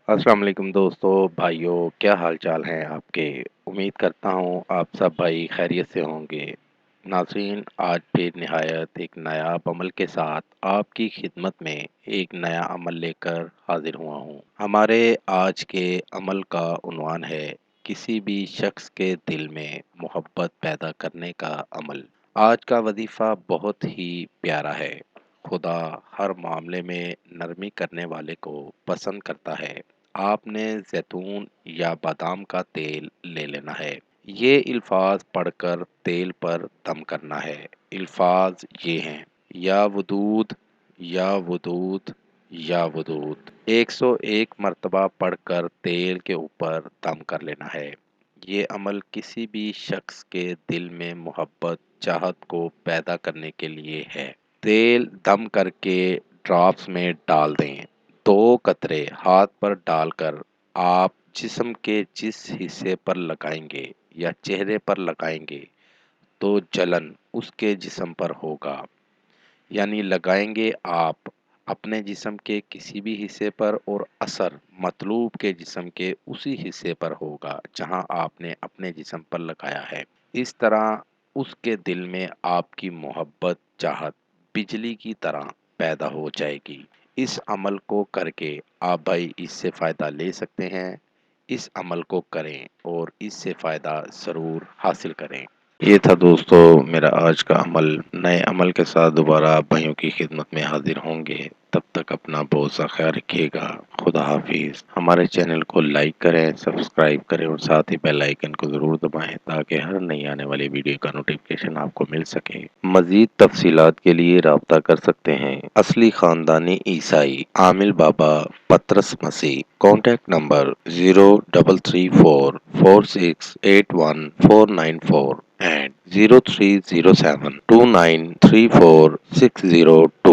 السلام علیکم دوستو بھائیوں، کیا حال چال ہیں آپ کے؟ امید کرتا ہوں آپ سب بھائی خیریت سے ہوں گے۔ ناظرین، آج پھر نہایت ایک نایاب عمل کے ساتھ آپ کی خدمت میں ایک نیا عمل لے کر حاضر ہوا ہوں۔ ہمارے آج کے عمل کا عنوان ہے کسی بھی شخص کے دل میں محبت پیدا کرنے کا عمل۔ آج کا وظیفہ بہت ہی پیارا ہے۔ خدا ہر معاملے میں نرمی کرنے والے کو پسند کرتا ہے۔ آپ نے زیتون یا بادام کا تیل لے لینا ہے۔ یہ الفاظ پڑھ کر تیل پر دم کرنا ہے۔ الفاظ یہ ہیں: یا ودود، یا ودود، یا ودود۔ 101 مرتبہ پڑھ کر تیل کے اوپر دم کر لینا ہے۔ یہ عمل کسی بھی شخص کے دل میں محبت، چاہت کو پیدا کرنے کے لیے ہے۔ تیل دم کر کے ڈراپس میں ڈال دیں۔ 2 قطرے ہاتھ پر ڈال کر آپ جسم کے جس حصے پر لگائیں گے یا چہرے پر لگائیں گے تو جلن اس کے جسم پر ہوگا، یعنی لگائیں گے آپ اپنے جسم کے کسی بھی حصے پر اور اثر مطلوب کے جسم کے اسی حصے پر ہوگا جہاں آپ نے اپنے جسم پر لگایا ہے۔ اس طرح اس کے دل میں آپ کی محبت، چاہت بجلی کی طرح پیدا ہو جائے گی۔ اس عمل کو کر کے آپ بھائی اس سے فائدہ لے سکتے ہیں۔ اس عمل کو کریں اور اس سے فائدہ ضرور حاصل کریں۔ یہ تھا دوستو میرا آج کا عمل۔ نئے عمل کے ساتھ دوبارہ آپ بھائیوں کی خدمت میں حاضر ہوں گے۔ تب تک اپنا بہت سا خیال رکھیے گا۔ خدا حافظ۔ ہمارے چینل کو لائک کریں، سبسکرائب کریں اور ساتھ ہی بیل آئیکن کو ضرور دبائیں تاکہ ہر نئی آنے والی ویڈیو کا نوٹیفکیشن آپ کو مل سکے۔ مزید تفصیلات کے لیے رابطہ کر سکتے ہیں۔ اصلی خاندانی عیسائی عامل بابا پطرس مسیح۔ Contact number 034446819494 and 0307293460